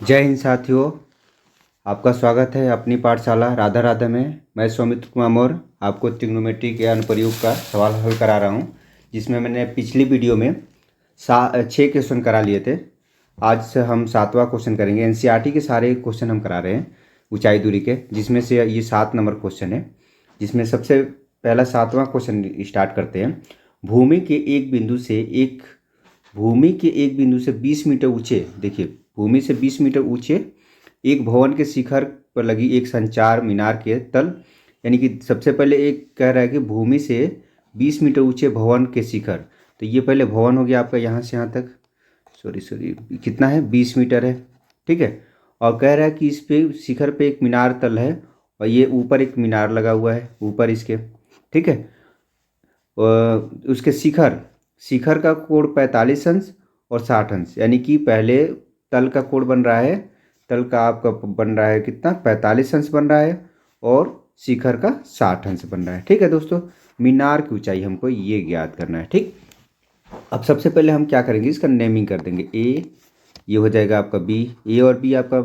जय हिंद साथियों। आपका स्वागत है अपनी पाठशाला राधा राधा में। मैं सौमित्र कुमार मौर्य आपको त्रिग्नोमेट्री के अनुप्रयोग का सवाल हल करा रहा हूं, जिसमें मैंने पिछली वीडियो में 6 क्वेश्चन करा लिए थे। आज से हम 7वां क्वेश्चन करेंगे। एनसीईआरटी के सारे क्वेश्चन हम करा रहे हैं ऊंचाई दूरी के, जिसमें से ये 7 नंबर क्वेश्चन है। जिसमें सबसे पहला 7वां क्वेश्चन स्टार्ट करते हैं। भूमि के एक बिंदु से 20 मीटर ऊंचे, देखिए भूमि से 20 मीटर ऊंचे एक भवन के शिखर पर लगी एक संचार मीनार के तल, यानी कि सबसे पहले एक कह रहा है कि भूमि से 20 मीटर ऊंचे भवन के शिखर। तो ये पहले भवन हो गया आपका यहाँ से यहाँ तक, सॉरी कितना है, 20 मीटर है, ठीक है। और कह रहा है कि इस पे शिखर पे एक मीनार तल है और ये ऊपर एक मीनार लगा हुआ है ऊपर इसके, ठीक है। उसके शिखर का कोण 45 अंश और 60 अंश, यानी कि पहले तल का कोण बन रहा है, तल का आपका बन रहा है कितना, 45 अंश बन रहा है और शिखर का 60 अंश बन रहा है, ठीक है दोस्तों। मीनार की ऊंचाई हमको ये ज्ञात करना है, ठीक। अब सबसे पहले हम क्या करेंगे, इसका नेमिंग कर देंगे। ए ये हो जाएगा आपका बी, ए और बी आपका,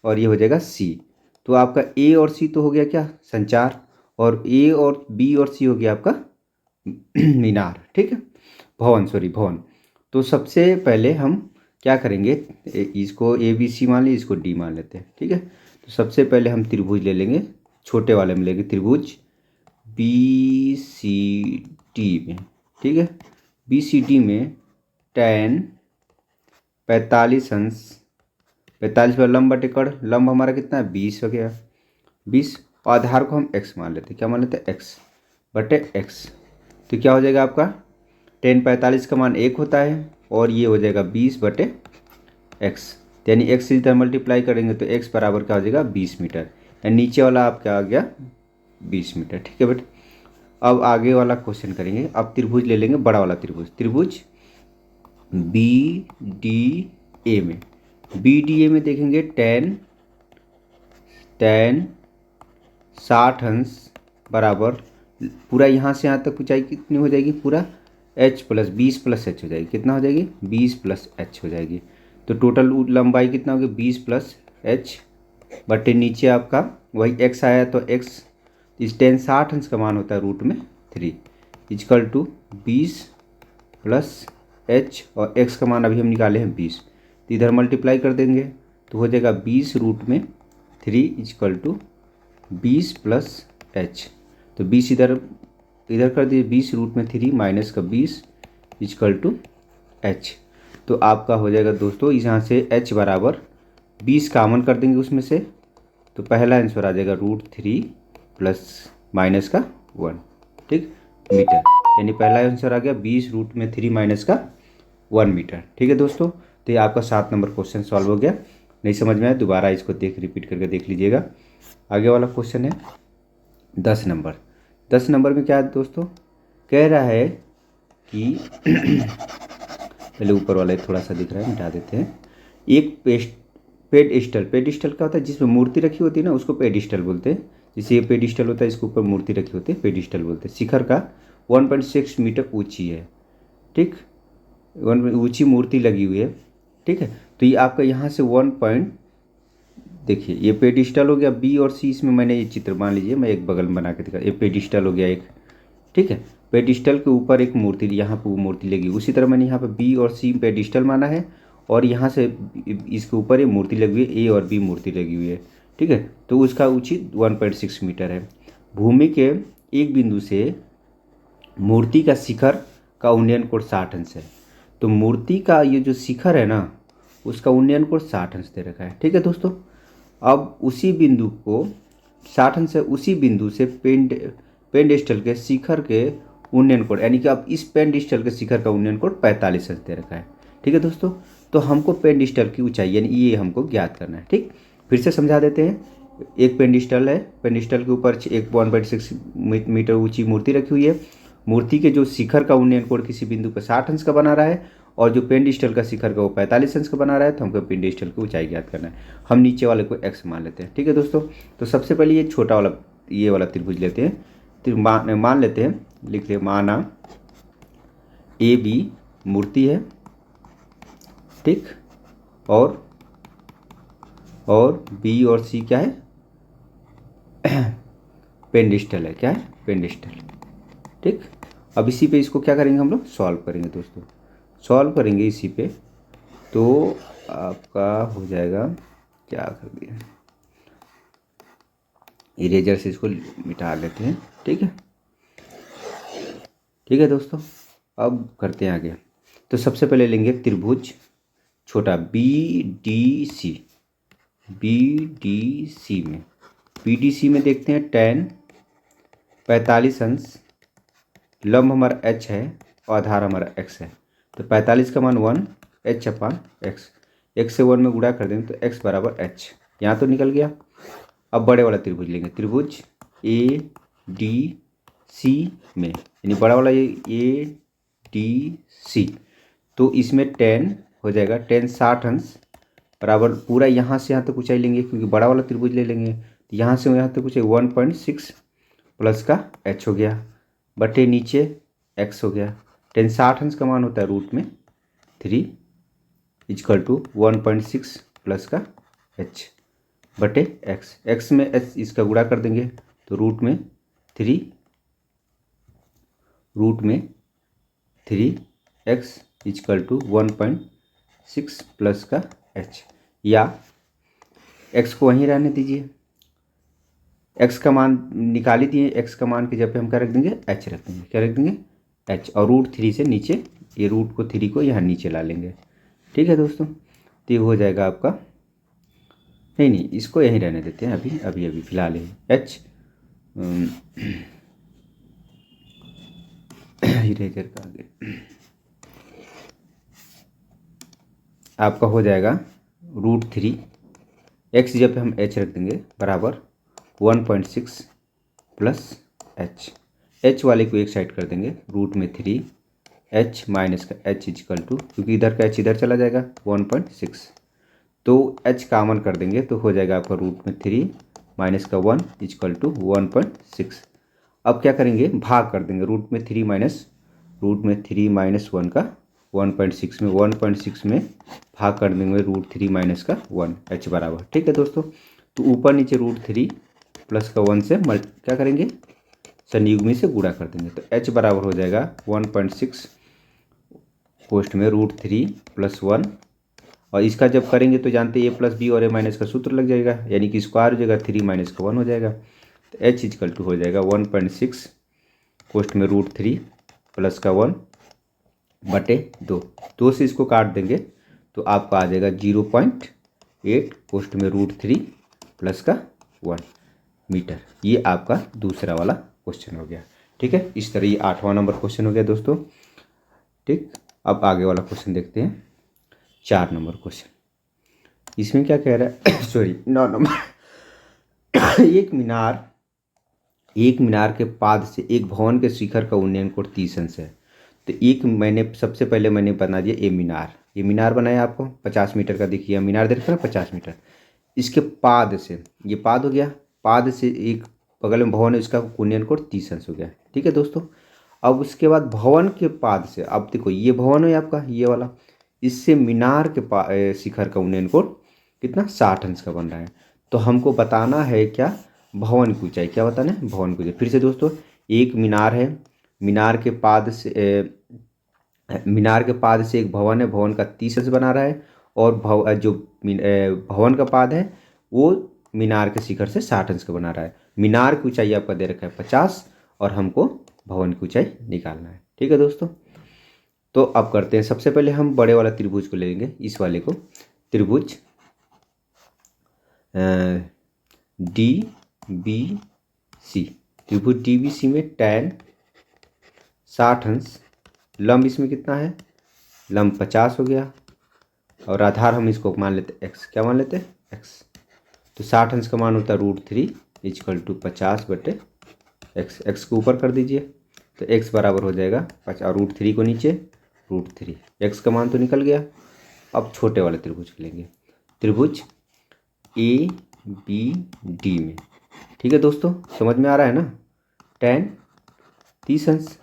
और ये हो जाएगा सी। तो आपका ए और सी तो हो गया क्या, संचार, और ए और बी और सी हो गया आपका मीनार, ठीक है, भवन। तो सबसे पहले हम क्या करेंगे, इसको ए बी सी मान ली, इसको डी मान लेते हैं, ठीक है। तो सबसे पहले हम त्रिभुज ले लेंगे, छोटे वाले में लेंगे त्रिभुज बी सी डी में, ठीक है। बी सी डी में tan 45 अंश, 45 पर लंब बटे कड़, लंब हमारा कितना है 20 हो गया, 20, और आधार को हम x मान लेते हैं, क्या मान लेते हैं, x बटे x। तो क्या हो जाएगा आपका, tan 45 का मान 1 होता है और ये हो जाएगा 20 बटे x, यानी x से इधर मल्टीप्लाई करेंगे तो x बराबर क्या हो जाएगा 20 मीटर, यानी नीचे वाला आपका आ गया 20 मीटर, ठीक है बेटे। अब आगे वाला क्वेश्चन करेंगे। अब त्रिभुज ले लेंगे, बड़ा वाला त्रिभुज बी डी ए में देखेंगे tan 60 अंश बराबर, पूरा यहाँ से यहाँ तक ऊंचाई कितनी हो जाएगी, पूरा h प्लस 20 प्लस h हो जाएगी, कितना हो जाएगी 20 प्लस h हो जाएगी। तो टोटल लंबाई कितना होगी 20 प्लस h बटे नीचे आपका वही x आया, तो x इस tan 60 अंश का मान होता है √3 इजकल टू 20 प्लस h, और x का मान अभी हम निकाले हैं 20, तो इधर मल्टीप्लाई कर देंगे तो हो जाएगा 20√3 इजकल टू 20 प्लस h। तो 20 इधर कर दिए, 20√3 माइनस का 20 इजकल टू h। तो आपका हो जाएगा दोस्तों, इस यहाँ से h बराबर 20 कामन कर देंगे उसमें से, तो पहला आंसर आ जाएगा √3 प्लस माइनस का 1, ठीक, मीटर, यानी पहला आंसर आ गया 20√3 माइनस का 1 मीटर, ठीक है दोस्तों। तो ये आपका 7 नंबर क्वेश्चन सॉल्व हो गया। नहीं समझ में आया दोबारा इसको रिपीट करके देख लीजिएगा। आगे वाला क्वेश्चन है 10 नंबर। 10 नंबर में क्या है दोस्तों, कह रहा है कि पहले ऊपर वाला थोड़ा सा दिख रहा है, मिटा देते हैं। एक पेडिस्टल क्या होता है, जिसमें मूर्ति रखी होती है ना, उसको पेडिस्टल बोलते हैं। जैसे ये पेडिस्टल होता है, इसके ऊपर मूर्ति रखी होती है, पेडिस्टल बोलते हैं। शिखर का 1.6 मीटर ऊंची है, ठीक, ऊंची मूर्ति लगी हुई है, ठीक है। तो ये आपका यहाँ से देखिए ये पेडिस्टल हो गया, बी और सी, इसमें मैंने ये चित्र मान लीजिए, मैं एक बगल में बना के दिखा, ये पेडिस्टल हो गया एक, ठीक है। पेडिस्टल के ऊपर एक मूर्ति, यहाँ पर मूर्ति लगी, उसी तरह मैंने यहाँ पर बी और सी पेडिस्टल माना है, और यहाँ से इसके ऊपर ये मूर्ति लगी हुई है, ए और बी मूर्ति लगी हुई है, ठीक है। तो उसका ऊंची 1.6 मीटर है। भूमि के एक बिंदु से मूर्ति का शिखर का उन्नयन कोण 60 अंश है। तो मूर्ति का ये जो शिखर है ना, उसका उन्नयन कोण 60 अंश दे रखा है, ठीक है दोस्तों। अब उसी बिंदु को 60 अंश से उसी बिंदु से पेंडेस्टल के शिखर के उन्नयन कोण, यानी कि अब इस पेंडेस्टल के शिखर का उन्नयन कोण 45 अंश दे रखा है, ठीक है दोस्तों। तो हमको पेंडेस्टल की ऊंचाई यानी ये हमको ज्ञात करना है, ठीक। फिर से समझा देते हैं। एक पेंडेस्टल है, पेंडेस्टल के ऊपर एक 1.6 मीटर ऊंची मूर्ति रखी हुई है। मूर्ति के जो शिखर का उन्नयन कोण किसी बिंदु पर 60 अंश का बना रहा है, और जो पेंडेस्टल का शिखर का वो 45 अंश का बना रहा है, तो हमको पेंडेस्टल की ऊंचाई ज्ञात करना है। हम नीचे वाले को x मान लेते हैं, ठीक है दोस्तों। तो सबसे पहले ये छोटा वाला, ये वाला त्रिभुज लेते हैं, मान लेते हैं, लिख ले, माना ए बी मूर्ति है, ठीक, और और बी और सी क्या है, पेनडिस्टल है, क्या है, पेनडिस्टल। ठीक, अब इसी पे इसको क्या करेंगे हम लोग, सॉल्व करेंगे दोस्तों। सॉल्व करेंगे इसी पे तो आपका हो जाएगा, क्या कर दिया, इरेजर से इसको मिटा लेते हैं। ठीक है, ठीक है दोस्तों, अब करते हैं आगे। तो सबसे पहले लेंगे त्रिभुज छोटा B D C. B D C में, बी डी सी में देखते हैं tan 45 लंब हमारा h है और आधार हमारा x है। तो 45 का मान 1 h/x, x से 1 में गुणा कर देंगे तो x बराबर h, यहाँ तो निकल गया। अब बड़े वाला त्रिभुज लेंगे, त्रिभुज ए डी सी में, यानी बड़ा वाला ये ए डी सी। तो इसमें tan हो जाएगा, tan 60 बराबर पूरा यहाँ से यहाँ तक ऊंचाई लेंगे क्योंकि बड़ा वाला त्रिभुज ले लेंगे। तो यहाँ से यहाँ तक ऊंचाई 1.6 प्लस का h हो गया, बटे नीचे x हो गया। tan 60 का मान होता है √3 इजकल टू 1.6 प्लस का h बटे x में h इसका गुणा कर देंगे तो √3 x इजकल टू 1.6 प्लस का h, या x को वहीं रहने दीजिए, x का मान निकाल ही दिए, x का मान की जब पे हम क्या रख देंगे, h रख देंगे, क्या रख देंगे, h, और √3 से नीचे ये √3 को यहाँ नीचे ला लेंगे। ठीक है दोस्तों, तो ये हो जाएगा आपका, नहीं इसको यहीं रहने देते हैं अभी फिलहाल h इरेजर का आगे आपका हो जाएगा √3 x जब पे हम h रख देंगे बराबर 1.6 प्लस h वाले को एक साइड कर देंगे √3 h माइनस का h इजकल टू, क्योंकि इधर का h इधर चला जाएगा 1.6, तो h कामन कर देंगे तो हो जाएगा आपका √3 माइनस का 1 इजकल टू 1.6। अब क्या करेंगे, भाग कर देंगे √3 माइनस 1 का 1.6 में भाग कर देंगे √3 माइनस का 1 h बराबर। ठीक है दोस्तों, तो ऊपर नीचे √3 प्लस का 1 से क्या करेंगे, संयुग्मी से गुणा कर देंगे तो h बराबर हो जाएगा 1.6 कोष्ठ में √3 प्लस 1, और इसका जब करेंगे तो जानते हैं a प्लस बी और a माइनस का सूत्र लग जाएगा, यानी कि स्क्वायर हो जाएगा 3 माइनस का 1 हो जाएगा। तो h इजकल टू हो जाएगा 1.6 कोष्ठ में √3 प्लस का 1 बटे 2 से इसको काट देंगे तो आपका आ जाएगा 0.8 कोष्ठ में √3 प्लस का 1 मीटर। ये आपका दूसरा वाला क्वेश्चन हो गया। ठीक है, इस तरह ये 8वां नंबर क्वेश्चन हो गया दोस्तों। ठीक, अब आगे वाला क्वेश्चन देखते हैं, 4 नंबर क्वेश्चन। इसमें क्या कह रहा है सॉरी 9 नंबर एक मीनार के पाद से एक भवन के शिखर का उन्नयन कोण 30 अंश है। तो सबसे पहले मैंने बना दिया ये मीनार बनाया आपको 50 मीटर का, देखिए मीनार देख रहे हैं 50 मीटर, इसके पाद से, ये पाद हो गया, पाद से एक बगल में भवन है, इसका उन्नयन कोण 30 अंश हो गया। ठीक है दोस्तों, अब उसके बाद भवन के पाद से, अब देखो ये भवन है आपका ये वाला, इससे मीनार के शिखर का उन्नयन कोण कितना 60 अंश का बन रहा है। तो हमको बताना है क्या, भवन की ऊंचाई, क्या बताना है, भवन की ऊंचाई। फिर से दोस्तों, एक मीनार है, मीनार के पाद से एक भवन है, भवन का 30 अंश बना रहा है, और भवन का पाद है वो मीनार के शिखर से 60 अंश का बना रहा है। मीनार की ऊंचाई आपका दे रखा है 50 और हमको भवन की ऊंचाई निकालना है। ठीक है दोस्तों, तो अब करते हैं, सबसे पहले हम बड़े वाला त्रिभुज को ले लेंगे, इस वाले को, त्रिभुज डी बी सी। त्रिभुज डी बी सी में tan 60 अंश, लंब इसमें कितना है, लंब 50 हो गया, और आधार हम इसको मान लेते x, क्या मान लेते x। तो 60 अंश का मान होता है √3 इजकल टू 50 बटे x को ऊपर कर दीजिए तो x बराबर हो जाएगा 50 और √3 को नीचे √3, x का मान तो निकल गया। अब छोटे वाले त्रिभुज लेंगे, त्रिभुज ए बी डी में। ठीक है दोस्तों, समझ में आ रहा है ना, tan 30 अंश,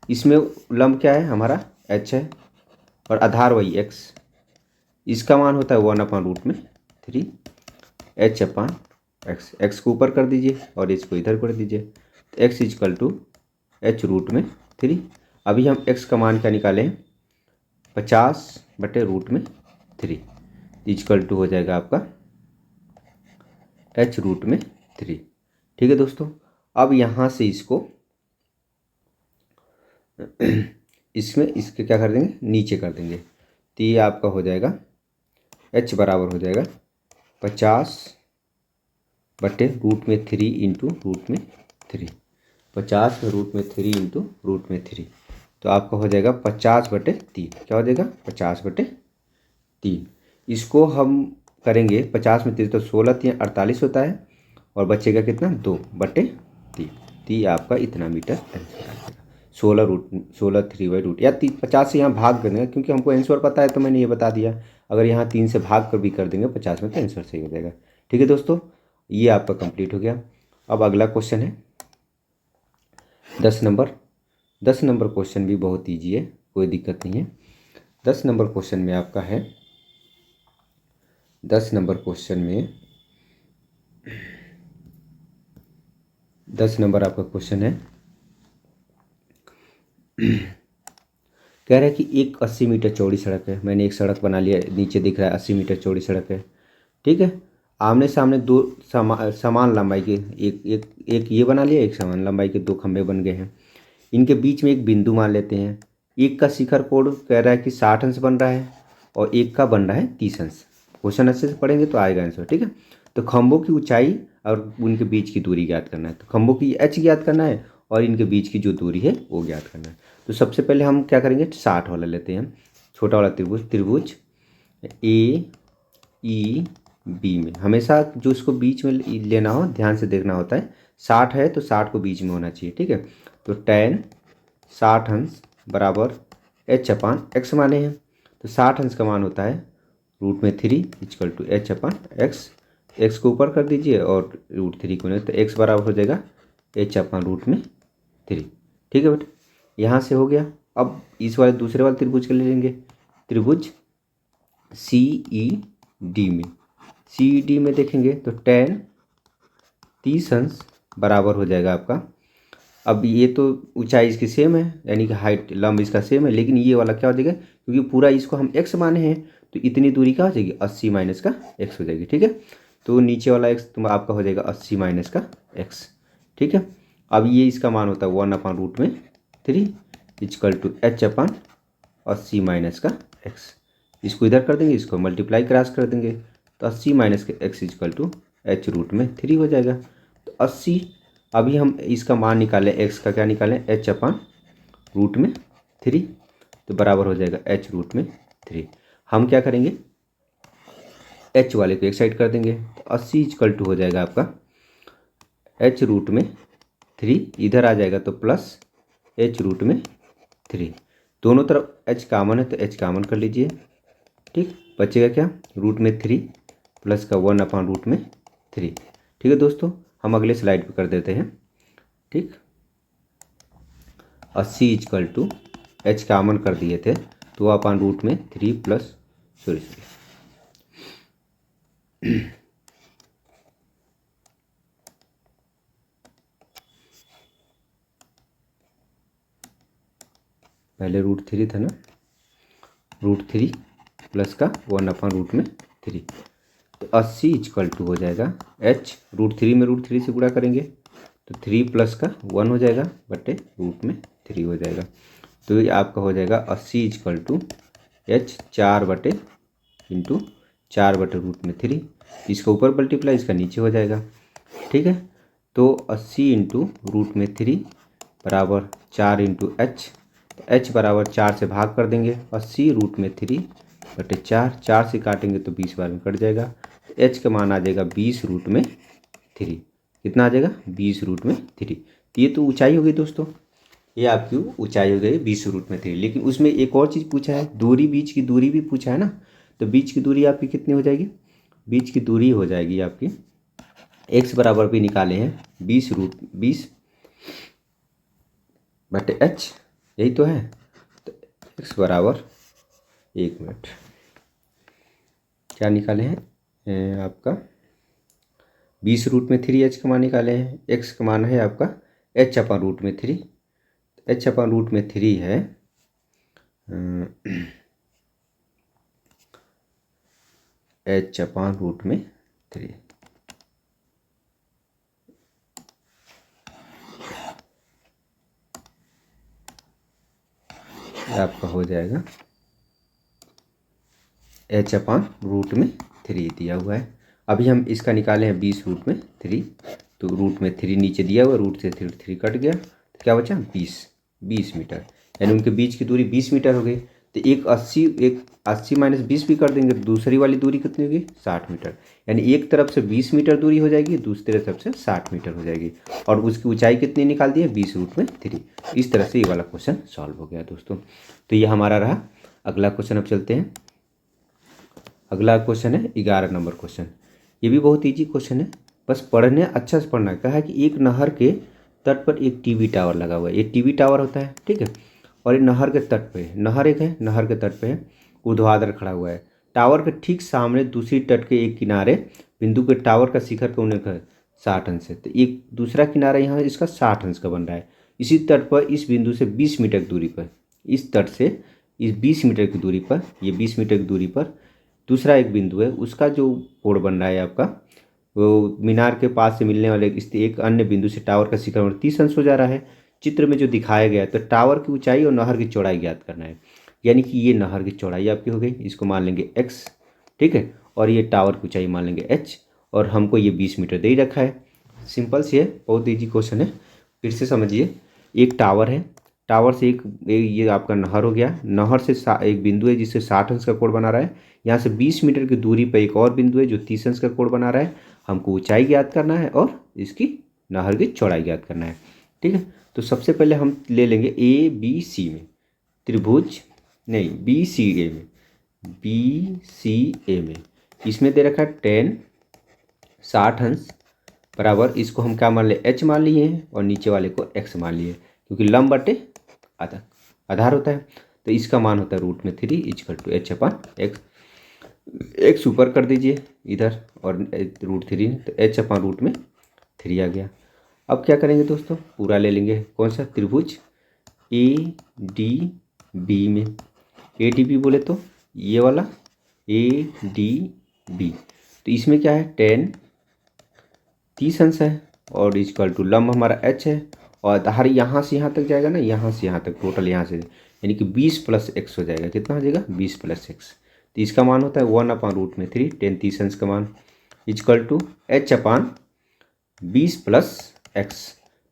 इसमें लंब क्या है हमारा h है और आधार वही x, इसका मान होता है 1/√3, एच अपान एक्स, एक्स को ऊपर कर दीजिए और इसको इधर कर दीजिए, तो x equal to h root में 3। अभी हम एक्स का मान क्या निकाले हैं, 50/√3 इजकल टू हो जाएगा आपका h√3। ठीक है दोस्तों, अब यहाँ से इसको इसमें इसके क्या कर देंगे, नीचे कर देंगे, तो ये आपका हो जाएगा h बराबर हो जाएगा 50/√3 इंटू √3, 50/√3 इंटू √3, तो आपका हो जाएगा 50/3। क्या हो जाएगा, 50/3। इसको हम करेंगे 50 में 3 तो 16×3 = 48 होता है, और बचेगा कितना, 2/3, तो ये आपका इतना मीटर आंसर आ जाएगा। 16√3 या 50 से यहाँ भाग कर देंगे, क्योंकि हमको आंसर पता है तो मैंने ये बता दिया। अगर यहाँ 3 से भाग कर भी कर देंगे 50 में तो आंसर सही हो जाएगा। ठीक है दोस्तों, ये आपका कंप्लीट हो गया। अब अगला क्वेश्चन है 10 नंबर। 10 नंबर क्वेश्चन भी बहुत ईजी है, कोई दिक्कत नहीं है। 10 नंबर क्वेश्चन में आपका है, 10 नंबर क्वेश्चन में 10 नंबर आपका क्वेश्चन है, कह रहा है कि एक 80 मीटर चौड़ी सड़क है। मैंने एक सड़क बना लिया, नीचे दिख रहा है 80 मीटर चौड़ी सड़क है। ठीक है, आमने सामने दो समान लंबाई के एक ये बना लिया, एक समान लंबाई के दो खंभे बन गए हैं। इनके बीच में एक बिंदु मान लेते हैं। एक का शिखर कोण कह रहा है कि 60 अंश बन रहा है और एक का बन रहा है 30 अंश। क्वेश्चन अच्छे से पढ़ेंगे तो आएगा आंसर। ठीक है, तो खंभों की ऊंचाई और उनके बीच की दूरी ज्ञात करना है। तो खंभों की एच ज्ञात करना है और इनके बीच की जो दूरी है वो ज्ञात करना है। तो सबसे पहले हम क्या करेंगे, 60 वाला लेते हैं, छोटा वाला त्रिभुज ए ई बी में। हमेशा जो इसको बीच में लेना हो, ध्यान से देखना होता है। 60 है तो 60 को बीच में होना चाहिए। ठीक है, तो tan 60 अंश बराबर h/x माने हैं, तो 60 अंश का मान होता है √3 इक्वल टू h/x। x को ऊपर कर दीजिए और √3 को नहीं, तो x बराबर हो जाएगा h/√3। ठीक है बेटा, यहाँ से हो गया। अब इस वाले दूसरे वाले त्रिभुज के ले लेंगे, त्रिभुज CED में। CED में देखेंगे तो tan 30 अंश बराबर हो जाएगा आपका, अब ये तो ऊंचाई इसकी सेम है, यानी कि हाइट लंब इसका सेम है, लेकिन ये वाला क्या हो जाएगा, क्योंकि पूरा इसको हम x माने हैं तो इतनी दूरी क्या हो जाएगी, 80 माइनस का x हो जाएगी। ठीक है, तो नीचे वाला x तुम आपका हो जाएगा 80 माइनस का x। ठीक है, अब ये इसका मान होता है 1/√3 इक्वल टू h/80 माइनस का x। इसको इधर कर देंगे, इसको मल्टीप्लाई क्रॉस कर देंगे, तो 80 माइनस का x इक्वल टू h√3 हो जाएगा। तो 80, अभी हम इसका मान निकालें, x का क्या निकालें, h/√3, तो बराबर हो जाएगा h√3। हम क्या करेंगे, h वाले को एक साइड कर देंगे, तो 80 इक्वल टू हो जाएगा आपका h√3, इधर आ जाएगा तो प्लस h√3। दोनों तरफ h कामन है तो h कामन कर लीजिए। ठीक, बचेगा क्या, √3 प्लस का 1/√3। ठीक है दोस्तों, हम अगले स्लाइड पे कर देते हैं। ठीक, 80 इक्वल टू h कामन कर दिए थे तो 2/√3 प्लस सॉरी पहले √3 था ना, √3 प्लस का 1/√3, तो 80 इक्वल टू हो जाएगा h, √3 में √3 से गुणा करेंगे तो 3 प्लस का 1 हो जाएगा बटे √3 हो जाएगा। तो ये आपका हो जाएगा 80 इक्वल टू h 4/4/√3, इसका ऊपर मल्टीप्लाई इसका नीचे हो जाएगा। ठीक है, तो 80 इंटू √3 बराबर 4 इंटू h, h बराबर 4 से भाग कर देंगे, 80 √3/4, 4 से काटेंगे तो 20 बार में कट जाएगा, h का मान आ जाएगा 20√3। कितना आ जाएगा, 20√3। तो ये तो ऊंचाई हो गई दोस्तों, ये आपकी ऊंचाई हो गई 20√3। लेकिन उसमें एक और चीज़ पूछा है, दूरी, बीच की दूरी भी पूछा है ना, तो बीच की दूरी आपकी कितनी हो जाएगी, बीच की दूरी हो जाएगी आपकी, x बराबर भी निकाले हैं 20/h, यही तो है। तो x बराबर, एक मिनट, क्या निकाले हैं आपका 20√3 h का मान निकाले हैं। x का मान है आपका h/√3। h/√3 है h/√3 आपका हो जाएगा h/√3 दिया हुआ है। अभी हम इसका निकाले हैं 20√3, तो √3 नीचे दिया हुआ, रूट से 3 कट गया, तो क्या बचा 20 मीटर, यानी उनके बीच की दूरी 20 मीटर हो गई। तो एक 80 माइनस 20 भी कर देंगे तो दूसरी वाली दूरी कितनी होगी 60 मीटर, यानी एक तरफ से 20 मीटर दूरी हो जाएगी, दूसरी तरफ से 60 मीटर हो जाएगी, और उसकी ऊंचाई कितनी निकाल दी है 20√3। इस तरह से ये वाला क्वेश्चन सॉल्व हो गया दोस्तों। तो ये हमारा रहा। अगला क्वेश्चन अब चलते हैं। अगला क्वेश्चन है 11 नंबर क्वेश्चन। ये भी बहुत इजी क्वेश्चन है, बस पढ़ने अच्छा से पढ़ना। कहा है कि एक नहर के तट पर एक टीवी टावर लगा हुआ है। ये टीवी टावर होता है, ठीक है, और ये नहर के तट पे है। नहर एक है, नहर के तट पे है, ऊर्ध्वाधर खड़ा हुआ है। टावर के ठीक सामने दूसरी तट के एक किनारे बिंदु के टावर का शिखर का उन्नत 60 अंश है। तो एक दूसरा किनारा यहाँ इसका 60 अंश का बन रहा है। इसी तट पर इस बिंदु से 20 मीटर की दूरी पर, इस तट से इस 20 मीटर की दूरी पर, ये 20 मीटर की दूरी पर दूसरा एक बिंदु है, उसका जो कोण बन रहा है आपका, वो मीनार के पास से मिलने वाले इस एक अन्य बिंदु से टावर का शिखर 30 अंश हो जा रहा है। चित्र में जो दिखाया गया है, तो टावर की ऊंचाई और नहर की चौड़ाई ज्ञात करना है। यानी कि ये नहर की चौड़ाई आपकी हो गई, इसको मान लेंगे x, ठीक है, और ये टावर की ऊंचाई मान लेंगे h, और हमको ये 20 मीटर दे ही रखा है। सिंपल सी है, बहुत ईजी क्वेश्चन है। फिर से समझिए, एक टावर है, टावर से एक ये आपका नहर हो गया, नहर से एक बिंदु है जिससे 60 अंश का कोण बना रहा है। यहाँ से 20 मीटर की दूरी पर एक और बिंदु है जो 30 अंश का कोण बना रहा है। हमको ऊंचाई ज्ञात करना है और इसकी नहर की चौड़ाई ज्ञात करना है, ठीक है। तो सबसे पहले हम ले लेंगे ABC में त्रिभुज, नहीं BCA में, BCA में इसमें दे रखा है 10 60 अंश बराबर, इसको हम क्या मान ले h मान लिए हैं, और नीचे वाले को x मान लिए, क्योंकि लंब बटे आधार होता है। तो इसका मान होता है √3 इक्वल टू h/x। x ऊपर कर दीजिए इधर और √3, तो h/√3 आ गया। अब क्या करेंगे दोस्तों, पूरा ले लेंगे, कौन सा त्रिभुज ADB में। ADB बोले तो ये वाला ADB, तो इसमें क्या है 10 30 अंश है, और इक्वल टू लंब हमारा h है, और आधार यहाँ से यहाँ तक जाएगा ना, यहाँ से यहाँ तक टोटल यहाँ से, यानी कि 20 + x हो जाएगा। कितना हो जाएगा 20 + x। तो इसका मान होता है 1/√3, 10 30 अंश का मान इक्वल टू h/20 + x।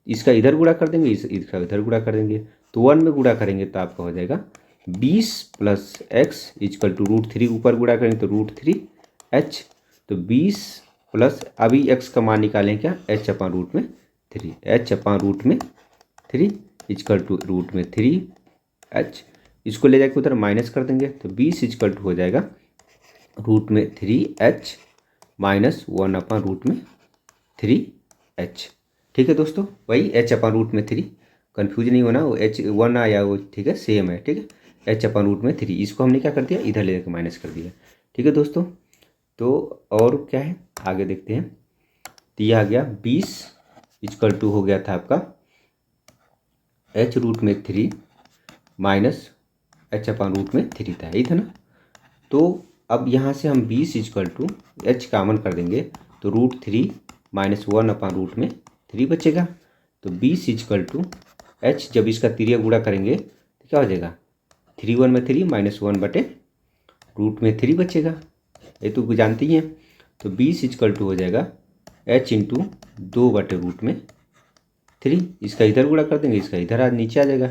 इसका इधर गुणा कर देंगे, इसका इधर गुणा कर देंगे, तो 1 में गुणा करेंगे तो आपका हो जाएगा 20 + x इक्वल टू √3, ऊपर गुणा करेंगे तो √3h, तो 20 प्लस अभी x का मान निकालें क्या h/√3, h/√3 equal to √3h। इसको ले जाकर उधर माइनस कर देंगे, तो 20 इक्वल टू हो जाएगा √3h माइनस 1/√3h। ठीक है दोस्तों, वही h/√3, कन्फ्यूज नहीं होना, वो h1 आया वो ठीक है, सेम है, ठीक है, h/√3। इसको हमने क्या कर दिया, इधर ले जाकर माइनस कर दिया। ठीक है दोस्तों, तो और क्या है आगे देखते हैं। तो यह आ गया 20 इक्वल टू हो गया था आपका h√3 माइनस h/√3 था, यही था ना। तो अब यहाँ से हम 20 इक्वल टू h कामन कर देंगे, तो √3 माइनस 1/√3 बचेगा। तो 20 इक्वल टू h, जब इसका तिरिया गुणा करेंगे तो क्या हो जाएगा 3 1 में 3 माइनस 1/√3 बचेगा, ये तो जानते ही हैं। तो 20 इक्वल टू हो जाएगा h इंटू 2/√3। इसका इधर गुणा कर देंगे, इसका इधर आज नीचे आ जाएगा,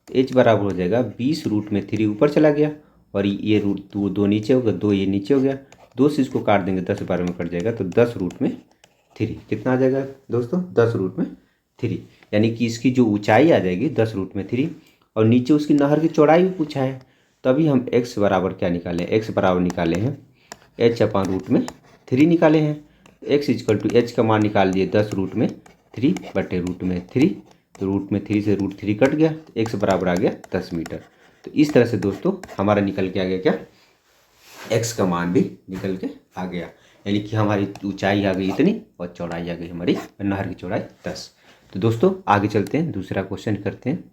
h बराबर हो जाएगा 20√3 ऊपर चला गया, और ये दो नीचे होगा, 2 ये नीचे हो गया, 2 से इसको काट देंगे 10 12 में कट जाएगा, तो 10√3 कितना आ जाएगा दोस्तों 10√3, यानी कि इसकी जो ऊंचाई आ जाएगी 10√3, और नीचे उसकी नहर की चौड़ाई भी पूछा है। तभी हम x बराबर क्या निकाले, x बराबर निकाले हैं h/√3 निकाले हैं। x इक्वल टू h का मान निकाल दिए 10√3/√3, तो √3 से √3 कट गया, तो x बराबर आ गया 10 मीटर। तो इस तरह से दोस्तों हमारा निकल के आ गया क्या, x का मान भी निकल के आ गया। यानी कि हमारी ऊंचाई आ गई इतनी और चौड़ाई आ गई हमारी नहर की चौड़ाई 10। तो दोस्तों आगे चलते हैं, दूसरा क्वेश्चन करते हैं।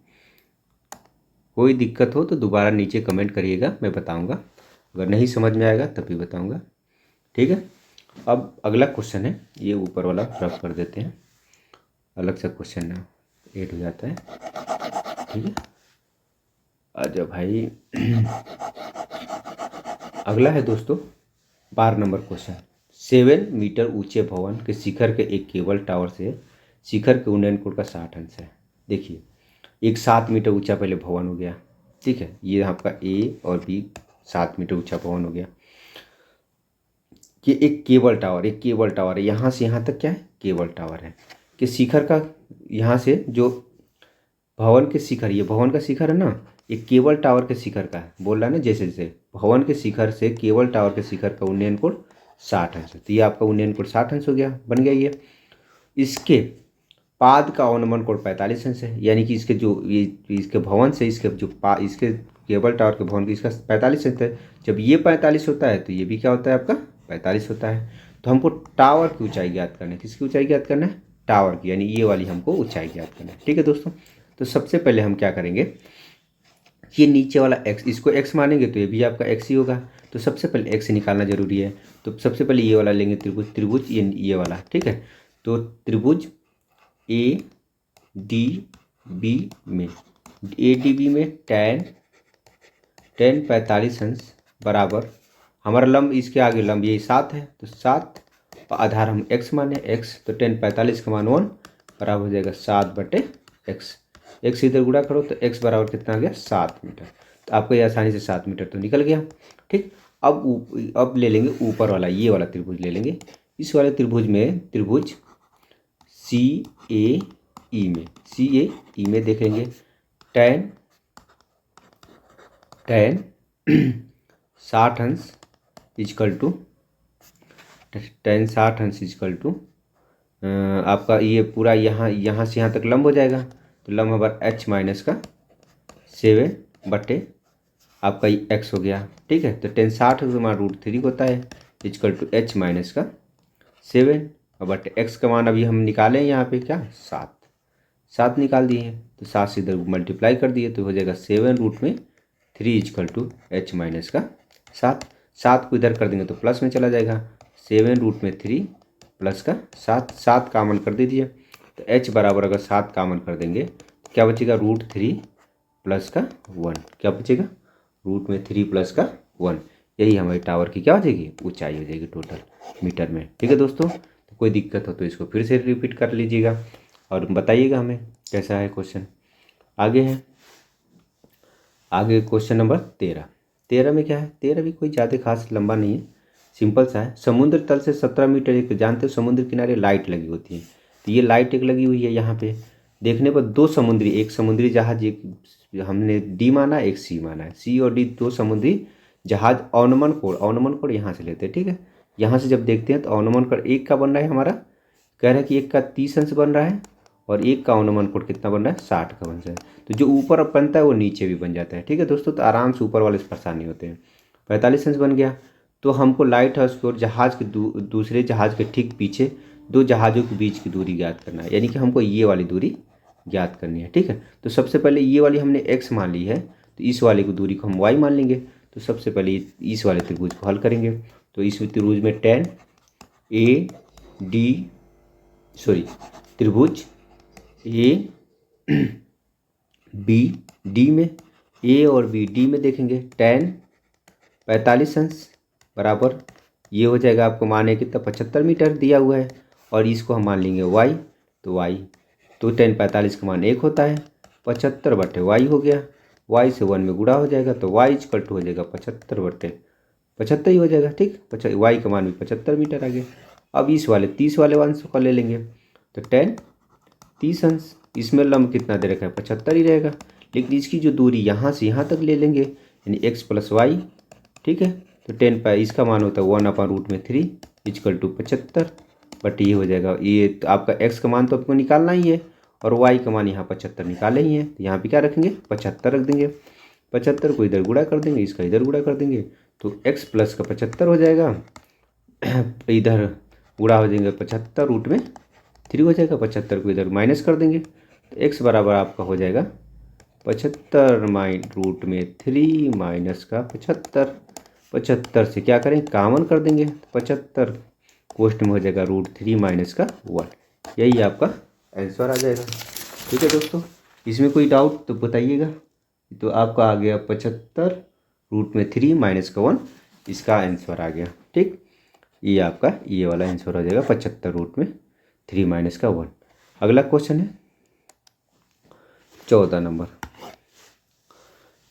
कोई दिक्कत हो तो दोबारा नीचे कमेंट करिएगा, मैं बताऊंगा, अगर नहीं समझ में आएगा तब भी बताऊंगा, ठीक है। अब अगला क्वेश्चन है, ये ऊपर वाला रफ कर देते हैं, अलग से क्वेश्चन ऐड हो जाता है, ठीक है। आजा भाई। अगला है दोस्तों 12 नंबर क्वेश्चन। 7 मीटर ऊंचे भवन के शिखर के एक केबल टावर से शिखर के उन्नयन कोण का 60 अंश है। देखिए एक 7 मीटर ऊंचा पहले भवन हो गया, ठीक है, ये आपका ए और बी 7 मीटर ऊंचा भवन हो गया। ये एक केबल टावर है, यहाँ से यहाँ तक क्या है, केबल टावर है कि शिखर का, यहाँ से जो भवन के शिखर, ये भवन का शिखर है ना, एक केबल टावर के शिखर का है, बोल रहा है ना, जैसे जैसे भवन के शिखर से केबल टावर के शिखर का उन्नयन कोण 60 अंश है। तो ये आपका उन्नयन कोण 60 अंश हो गया, बन गया ये। इसके पाद का अवनमन कोण 45 अंश है, यानी कि इसके जो ये इसके भवन से इसके जो इसके केबल टावर के भवन की इसका 45 अंश है। जब ये 45 होता है तो ये भी क्या होता है आपका 45 होता है। तो हमको टावर की ऊंचाई ज्ञात करना है, किसकी ऊंचाई ज्ञात करना है, टावर की, यानी ये वाली हमको ऊंचाई ज्ञात करना है, ठीक है दोस्तों। तो सबसे पहले हम क्या करेंगे, ये नीचे वाला x, इसको x मानेंगे तो ये भी आपका x ही होगा। तो सबसे पहले x निकालना जरूरी है, तो सबसे पहले ये वाला लेंगे त्रिभुज ये वाला, ठीक है। तो त्रिभुज ए डी बी में ADB में tan 45 अंश बराबर, हमारा लंब इसके आगे लंब यही 7 है, तो 7 आधार हम x माने x, तो tan 45 का मान 1 बराबर हो जाएगा 7/x। x इधर गुणा करो तो x बराबर कितना आ गया 7 मीटर। तो आपको ये आसानी से 7 मीटर तो निकल गया, ठीक। अब ले लेंगे ऊपर वाला, ये वाला त्रिभुज ले लेंगे। इस वाले त्रिभुज में त्रिभुज CAE में देखेंगे tan 60 अंश इजकल टू आपका ये पूरा यहाँ से यहाँ तक लंब हो जाएगा, तो लंब हमारा h माइनस का 7 आपका x हो गया, ठीक है। तो tan 60 हमारा √3 होता है इजकल टू h माइनस का 7/x का मान अभी हम निकालें यहाँ पे क्या 7 निकाल दिए, तो 7 से इधर मल्टीप्लाई कर दिए तो हो जाएगा 7√3 इजकल टू h माइनस का 7 को इधर कर देंगे तो प्लस में चला जाएगा, 7√3 प्लस का 7 कामन कर दीजिए, तो h बराबर अगर 7 कामन कर देंगे तो क्या बचेगा √3 प्लस का 1, क्या बचेगा √3 प्लस का 1। यही हमारी टावर की क्या हो जाएगी ऊंचाई हो जाएगी टोटल मीटर में, ठीक है दोस्तों। तो कोई दिक्कत हो तो इसको फिर से रिपीट कर लीजिएगा और बताइएगा हमें कैसा है क्वेश्चन। आगे है, आगे क्वेश्चन नंबर 13 में क्या है, 13 भी कोई ज़्यादा खास लंबा नहीं है, सिंपल सा है। समुद्र तल से 17 मीटर, एक जानते हो समुद्र किनारे लाइट लगी होती है, तो ये लाइट एक लगी हुई है यहाँ पे। देखने पर एक समुद्री जहाज, एक हमने डी माना एक सी माना है, सी और डी 2 समुद्री जहाज अवनमन कोण यहाँ से लेते हैं, ठीक है। यहाँ से जब देखते हैं तो अवनमन कोण एक का बन रहा है हमारा, कह रहा है कि एक का 30 अंश बन रहा है और एक का अवनमन कोण कितना बन रहा है 60 का बन रहा है। तो जो ऊपर अब बनता है वो नीचे भी बन जाता है, ठीक है दोस्तों। तो आराम से ऊपर वाले से परेशान नहीं होते हैं। 45 अंश बन गया, तो हमको लाइट हाउस की ओर जहाज के दूसरे जहाज के ठीक पीछे 2 जहाज़ों के बीच की दूरी ज्ञात करना है, यानी कि हमको ये वाली दूरी ज्ञात करनी है, ठीक है। तो सबसे पहले ये वाली हमने x मान ली है, तो इस वाले की दूरी को हम y मान लेंगे। तो सबसे पहले इस वाले त्रिभुज को हल करेंगे, तो इस त्रिभुज में त्रिभुज ABD में A और BD में देखेंगे tan 45 अंश बराबर ये हो जाएगा, आपको माने कितना 75 मीटर दिया हुआ है, और इसको हम मान लेंगे y, तो tan 45 का मान 1 होता है, 75/y हो गया, y से 1 में गुणा हो जाएगा, तो y इक्वल टू हो जाएगा 75/75 ही हो जाएगा, ठीक। y का मान भी 75 मीटर आ गया। अब इस वाले 30 वाले अंश को ले लेंगे, तो tan 30 अंश, इसमें लंब कितना दे रखा है 75 ही रहेगा, लेकिन इसकी जो दूरी यहाँ से यहाँ तक ले लेंगे यानी x + y, ठीक है। तो इसका मान होता है 1/√3 इक्वल टू 75, बट ये हो जाएगा, ये तो आपका x का मान तो आपको निकालना ही है और y का मान यहाँ 75 निकाले ही है, तो यहाँ पे क्या रखेंगे 75 रख देंगे, 75 को इधर गुणा कर देंगे, इसका इधर गुणा कर देंगे, तो x + का 75 हो जाएगा इधर गुणा हो जाएंगे 75 रूट में 3 हो जाएगा। 75 को इधर माइनस कर देंगे तो x बराबर आपका हो जाएगा 75 रूट में 3 माइनस का 75। 75 से क्या करें, कॉमन कर देंगे। 75 कोष्ट में हो जाएगा √3 माइनस का 1। यही आपका आंसर आ जाएगा। ठीक है दोस्तों, इसमें कोई डाउट तो बताइएगा। तो आपका आ गया 75 रूट में 3 माइनस का 1, इसका आंसर आ गया। ठीक, ये आपका ये वाला आंसर हो जाएगा 75 रूट में 3 माइनस का 1। अगला क्वेश्चन है 14 नंबर।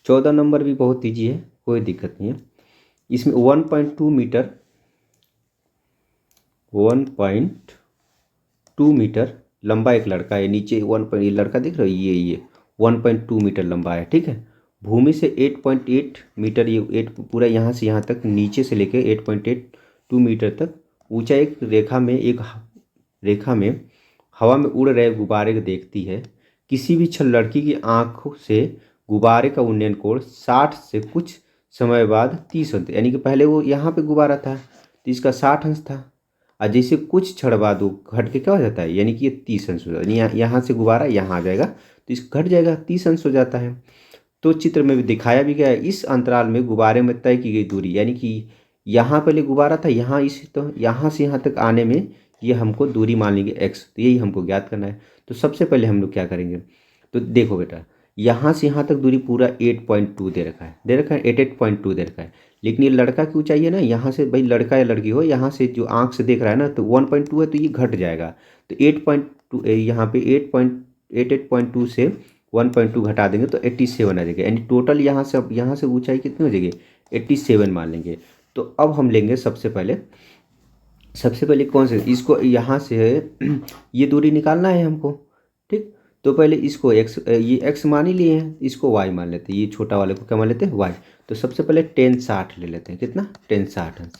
14 नंबर भी बहुत ईजी है, कोई दिक्कत नहीं है। इसमें 1.2 मीटर लंबा एक लड़का है। नीचे ये लड़का दिख रहा है, ये 1.2 मीटर लंबा है। ठीक है, भूमि से 8.8 मीटर, ये 8 पूरा यहाँ से यहाँ तक, नीचे से लेके 8.82 मीटर तक ऊंचा एक रेखा में हवा में उड़ रहे गुब्बारे को देखती है। किसी भी छल लड़की की आंखों से गुब्बारे का उन्नयन कोण 60 से कुछ समय बाद 30 अंश, यानी कि पहले वो यहाँ पे गुब्बारा था तो इसका 60 अंश था, और जैसे कुछ क्षण बाद वो घट के क्या हो जाता है, यानी कि ये 30 अंश हो जाता है। यहाँ से गुब्बारा यहाँ आ जाएगा तो इस घट जाएगा, 30 अंश हो जाता है। तो चित्र में भी दिखाया भी गया है, इस अंतराल में गुब्बारे में तय की गई दूरी, यानी कि यहाँ पहले गुब्बारा था, यहाँ तो यहाँ से यहाँ तक आने में ये हमको दूरी मान लेंगे x, तो यही हमको ज्ञात करना है। तो सबसे पहले हम लोग क्या करेंगे, तो देखो बेटा, यहाँ से यहाँ तक दूरी पूरा 8.2 दे रखा है, 88.2 दे रखा है। लेकिन ये लड़का की ऊंचाई है ना, यहाँ से भाई लड़का या लड़की हो, यहाँ से जो आँख से देख रहा है ना, तो 1.2 है तो ये घट जाएगा। तो 8.2 यहाँ पे 88.2 से 1.2 घटा देंगे तो 87 आ जाएगा, यानी टोटल यहाँ से ऊंचाई कितनी हो जाएगी, 87 मान लेंगे। तो अब हम लेंगे सबसे पहले कौन से, इसको यहाँ से ये दूरी निकालना है हमको। ठीक, तो पहले इसको ये x मान ही लिए हैं, इसको y मान लेते हैं, ये छोटा वाले को क्या मान लेते हैं, y। तो सबसे पहले 1060 ले लेते हैं, कितना 1060 अंश।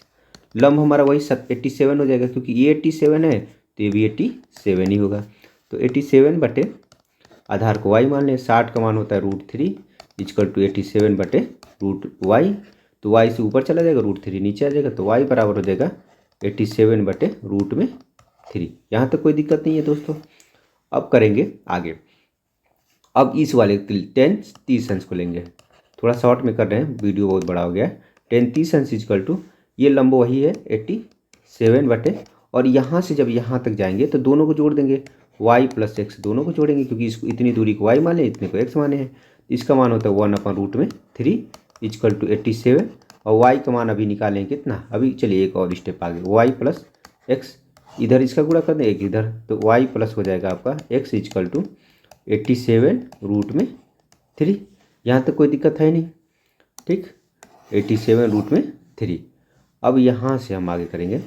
लंब हमारा वही 87 हो जाएगा, क्योंकि ये 87 है तो ये भी 87 ही होगा। तो 87 बटे आधार को y मान लें, 60 का मान होता है √3 = 87 बटे √y। तो y से ऊपर चला जाएगा, √3 नीचे आ जाएगा, तो y बराबर हो जाएगा 87 बटे √3। यहाँ तक कोई दिक्कत नहीं है दोस्तों। अब करेंगे आगे, अब इस वाले 10 30 अंश को लेंगे, थोड़ा शॉर्ट में कर रहे हैं, वीडियो बहुत बड़ा हो गया है। 10 30 अंश = ये लंब वही है 87 बटे, और यहाँ से जब यहाँ तक जाएंगे तो दोनों को जोड़ देंगे, y + x दोनों को जोड़ेंगे, क्योंकि इसको इतनी दूरी को y माने, इतने को x माने हैं। इसका मान होता है 1/√3 = 87, और y का मान अभी निकालें कितना, अभी चलिए एक और स्टेप आगे, y + x, इधर इसका गुणा कर दें एक इधर, तो y प्लस हो जाएगा आपका x = 87 √3। यहाँ तक कोई दिक्कत है नहीं। ठीक, 87 √3। अब यहाँ से हम आगे करेंगे,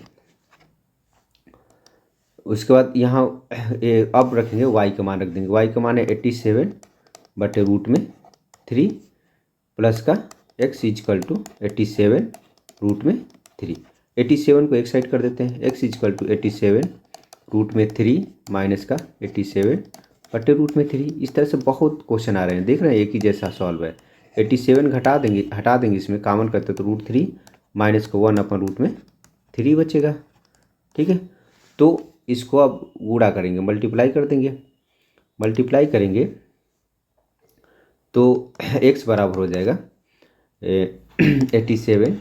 उसके बाद यहाँ अब रखेंगे y का मान रख देंगे, y का मान है 87 बटे √3 प्लस का x = 87 √3। 87 को एक साइड कर देते हैं, x = 87 √3 माइनस का 87 बटे √3। इस तरह से बहुत क्वेश्चन आ रहे हैं, देख रहे हैं, एक ही जैसा सॉल्व है। 87 हटा देंगे इसमें कॉमन करते तो √3 माइनस का 1/√3 बचेगा। ठीक है, तो इसको अब गुणा करेंगे, मल्टीप्लाई कर देंगे, मल्टीप्लाई करेंगे तो x बराबर हो जाएगा 87,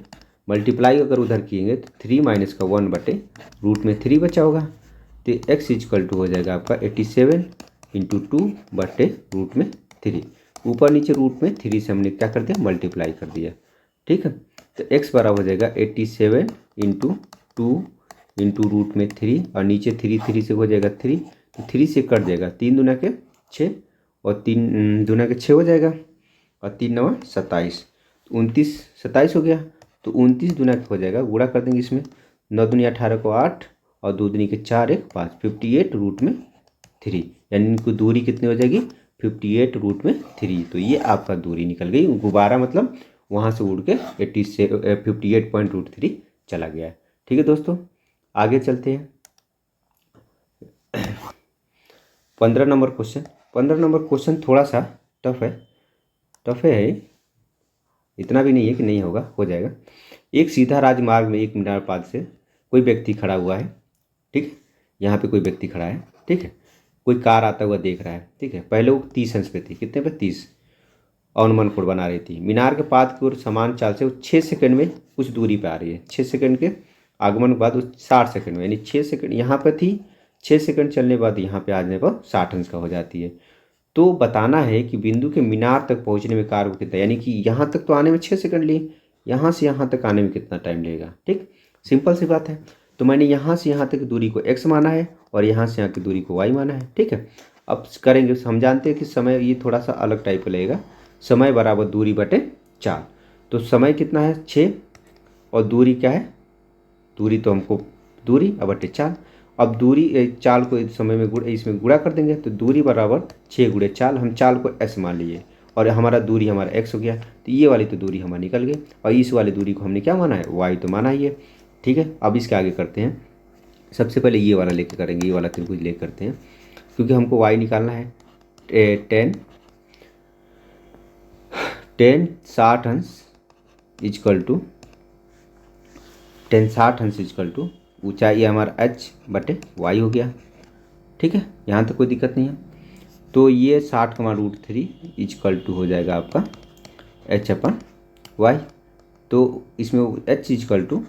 मल्टीप्लाई अगर उधर किएंगे तो 3 माइनस का 1 बटे √3 बचा होगा। तो x = हो जाएगा आपका 87 × 2 बटे √3। ऊपर नीचे √3 से हमने क्या कर दिया, मल्टीप्लाई कर दिया। ठीक है, तो x बराबर हो जाएगा 87 × 2 × √3, और नीचे 3 से हो जाएगा 3, तो 3 से कट जाएगा, 3 दूना के 6 और 3 दूना के 6 हो जाएगा, और 3 9 27, 29 27 हो गया। तो 29 दूना हो जाएगा, गुणा कर देंगे इसमें, 9 दूनी 18 को 8 और 2 दूनी के 4 1 5, 58 √3, यानी इनको दूरी कितनी हो जाएगी, 58 √3। तो ये आपका दूरी निकल गई, गुब्बारा मतलब वहाँ से उड़ के 58.3 चला गया है। ठीक है दोस्तों, आगे चलते हैं। 15 नंबर क्वेश्चन। 15 नंबर क्वेश्चन थोड़ा सा टफ है, इतना भी नहीं है कि नहीं होगा, हो जाएगा। एक सीधा राजमार्ग में एक मीनार पाद से कोई व्यक्ति खड़ा हुआ है, ठीक है, यहाँ पे कोई व्यक्ति खड़ा है, ठीक है, कोई कार आता हुआ देख रहा है, ठीक है। पहले वो 30 अंश पे थी, कितने पे 30, अवनमन कोण बना रही थी। मीनार के पाद की ओर समान चाल से वो 6 सेकंड में कुछ दूरी पे आ रही है। 6 सेकंड के आगमन के बाद वो 60 सेकंड में, यानी 6 सेकंड यहाँ पर थी, 6 सेकंड चलने के बाद यहाँ पे आने पर 60 अंश का हो जाती है। तो बताना है कि बिंदु के मीनार तक पहुँचने में कार को कितना, यानी कि यहाँ तक तो आने में 6 सेकंड लिए, यहाँ से यहाँ तक आने में कितना टाइम लगेगा। ठीक, सिंपल सी बात है। तो मैंने यहाँ से यहाँ तक की दूरी को x माना है और यहाँ से यहाँ की दूरी को y माना है। ठीक है, अब करेंगे, हम जानते हैं कि समय ये थोड़ा सा अलग टाइप का लगेगा। समय बराबर दूरी बटे चाल। तो समय कितना है 6 और दूरी क्या है, दूरी तो हमको दूरी अब बटे चाल। अब दूरी चाल को समय में इसमें गुणा कर देंगे तो दूरी बराबर 6 गुणे चाल। हम चाल को s मान लिए और हमारा दूरी हमारा x हो गया। तो ये वाली तो दूरी हमारी निकल गई और इस वाली दूरी को हमने क्या माना है, y तो माना ही है। ठीक है, अब इसके आगे करते हैं। सबसे पहले ये वाला लेके करेंगे, ये वाला त्रिभुज लेके करते हैं क्योंकि हमको y निकालना है। 10 60 अंश इजकल टू 10 60 अंश इजकल टू ऊंचाई हमारा h बटे y हो गया। ठीक है, यहाँ तक कोई दिक्कत नहीं है। तो ये 60 का मान √3 इजकल टू हो जाएगा आपका h अपन y। तो इसमें h equal to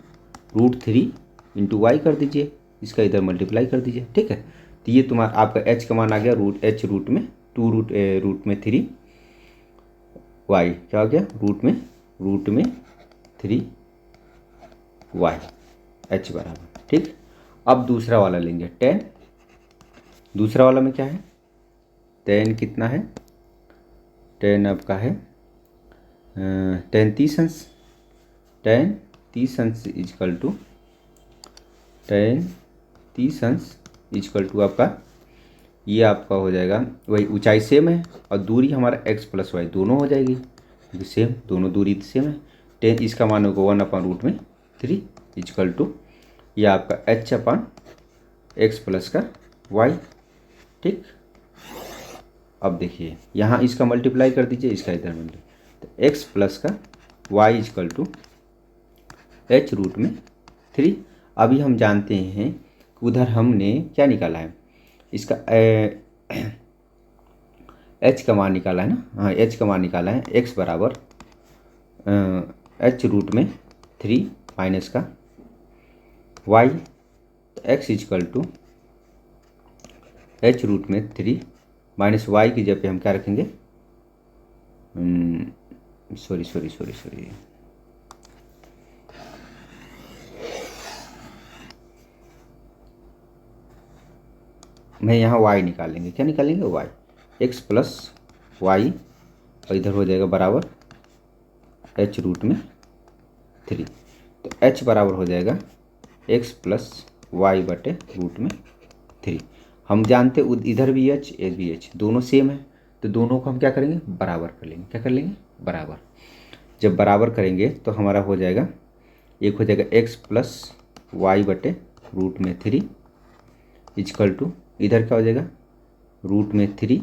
√3 into y कर दीजिए, इसका इधर मल्टीप्लाई कर दीजिए। ठीक है, तो ये तुम्हारा आपका h का मान आ गया h रूट में 3 y क्या हो गया, रूट में 3 y h बराबर। ठीक, अब दूसरा वाला लेंगे 10। दूसरा वाला में क्या है, 10 कितना है, 10 आपका है 10 30 अंश, 10 30 अंश इजकल टू 10 30 अंश इजकल टू आपका ये आपका हो जाएगा, वही ऊंचाई सेम है और दूरी हमारा x प्लस वाई दोनों हो जाएगी क्योंकि सेम, दोनों दूरी सेम है। 10 इसका मान होगा 1/√3 इजकल टू ये आपका h अपन x प्लस का y। ठीक, अब देखिए यहाँ इसका मल्टीप्लाई कर दीजिए, इसका इधर मल्टीप्लाई, तो x प्लस का y इजकल टू h√3। अभी हम जानते हैं कि उधर हमने क्या निकाला है, इसका h का मान निकाला है ना, हाँ h का मान निकाला है। x बराबर h√3 माइनस का y, तो x equal to h√3 minus y की जगह पे हम क्या रखेंगे, सॉरी मैं यहाँ y निकालेंगे, क्या निकालेंगे y, x प्लस वाई और इधर हो जाएगा बराबर h√3। तो h बराबर हो जाएगा x प्लस वाई बटे √3। हम जानते इधर भी h इधर भी h दोनों सेम है, तो दोनों को हम क्या करेंगे, बराबर कर लेंगे। क्या कर लेंगे, बराबर। जब बराबर करेंगे तो हमारा हो जाएगा, एक हो जाएगा x प्लस वाई बटे √3 इजकल टू इधर क्या हो जाएगा, √3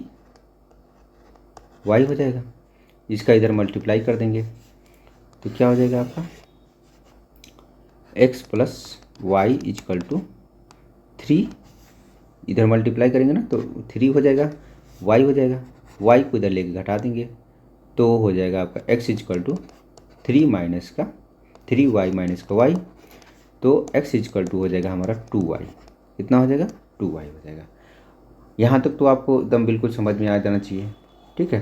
y हो जाएगा। इसका इधर मल्टीप्लाई कर देंगे तो क्या हो जाएगा आपका x plus y equal to 3, इधर मल्टीप्लाई करेंगे ना तो 3 हो जाएगा, y हो जाएगा, y को इधर लेके घटा देंगे तो हो जाएगा आपका x equal to 3y minus का y। तो x इजकल टू हो जाएगा हमारा 2y। कितना हो जाएगा, 2y हो जाएगा। यहाँ तक तो आपको एकदम बिल्कुल समझ में आ जाना चाहिए। ठीक है,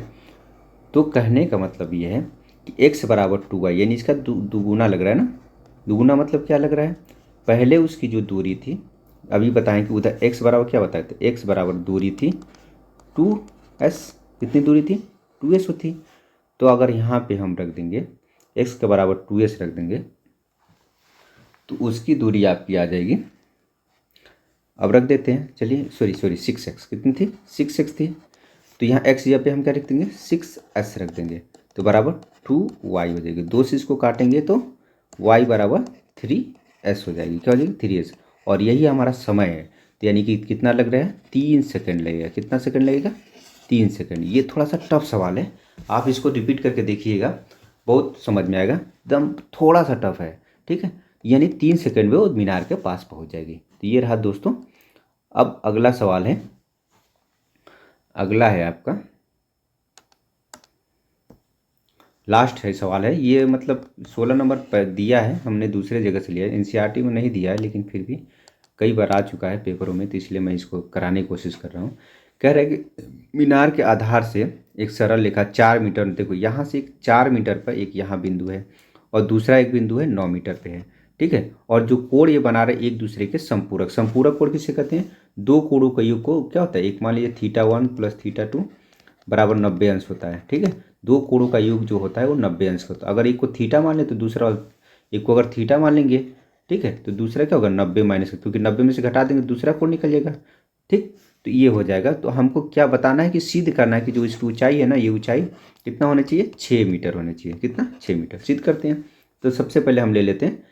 तो कहने का मतलब ये है कि x बराबर 2y, यानी इसका दुगुना लग रहा है ना। दुगुना मतलब क्या लग रहा है, पहले उसकी जो दूरी थी, अभी बताएं कि उधर x बराबर क्या बताए थे, x बराबर दूरी थी 2s, कितनी दूरी थी 2s थी। तो अगर यहाँ पे हम रख देंगे x के बराबर 2s रख देंगे तो उसकी दूरी आपकी आ जाएगी, अब रख देते हैं, चलिए सॉरी 6x, कितनी थी 6x थी। तो यहाँ x यहाँ पे हम क्या रख देंगे 6s रख देंगे तो बराबर 2y हो जाएगी। 2 से इसको काटेंगे तो y बराबर 3s हो जाएगी। क्या हो जाएगी 3s, और यही हमारा समय है। तो यानी कि कितना लग रहा है, 3 सेकंड लगेगा। कितना सेकंड लगेगा, 3 सेकंड। ये थोड़ा सा टफ सवाल है, आप इसको रिपीट करके देखिएगा, बहुत समझ में आएगा, एकदम थोड़ा सा टफ है। ठीक है, यानी 3 सेकंड में वो मीनार के पास पहुंच जाएगी। तो ये रहा दोस्तों। अब अगला सवाल है, अगला है आपका लास्ट है सवाल है ये, मतलब 16 नंबर पर दिया है, हमने दूसरे जगह से लिया है, एनसीईआरटी में नहीं दिया है, लेकिन फिर भी कई बार आ चुका है पेपरों में, तो इसलिए मैं इसको कराने की कोशिश कर रहा हूँ। कह रहा है कि मीनार के आधार से एक सरल रेखा 4 मीटर, देखो यहाँ से एक 4 मीटर पर एक यहाँ बिंदु है और दूसरा एक बिंदु है 9 मीटर पे है, ठीक है। और जो कोण ये बना रहे एक दूसरे के संपूरक, संपूरक कोण किसे कहते हैं? दो कोणों का योग को क्या होता है, एक मान लीजिए θ1 + θ2 बराबर 90 अंश होता है, ठीक है। दो कोणों का योग जो होता है वो 90 अंश का होता है। अगर एक को थीटा मान ले तो दूसरा, एक को अगर थीटा मान लेंगे, ठीक है, तो दूसरा क्या होगा 90 माइनस, क्योंकि 90 में से घटा देंगे दूसरा कोण निकल जाएगा, ठीक। तो ये हो जाएगा। तो हमको क्या बताना है कि सिद्ध करना है कि जो इसकी ऊंचाई है ना, ये ऊंचाई कितना होना चाहिए, 6 मीटर होना चाहिए। कितना? 6 मीटर। सिद्ध करते हैं। तो सबसे पहले हम ले लेते हैं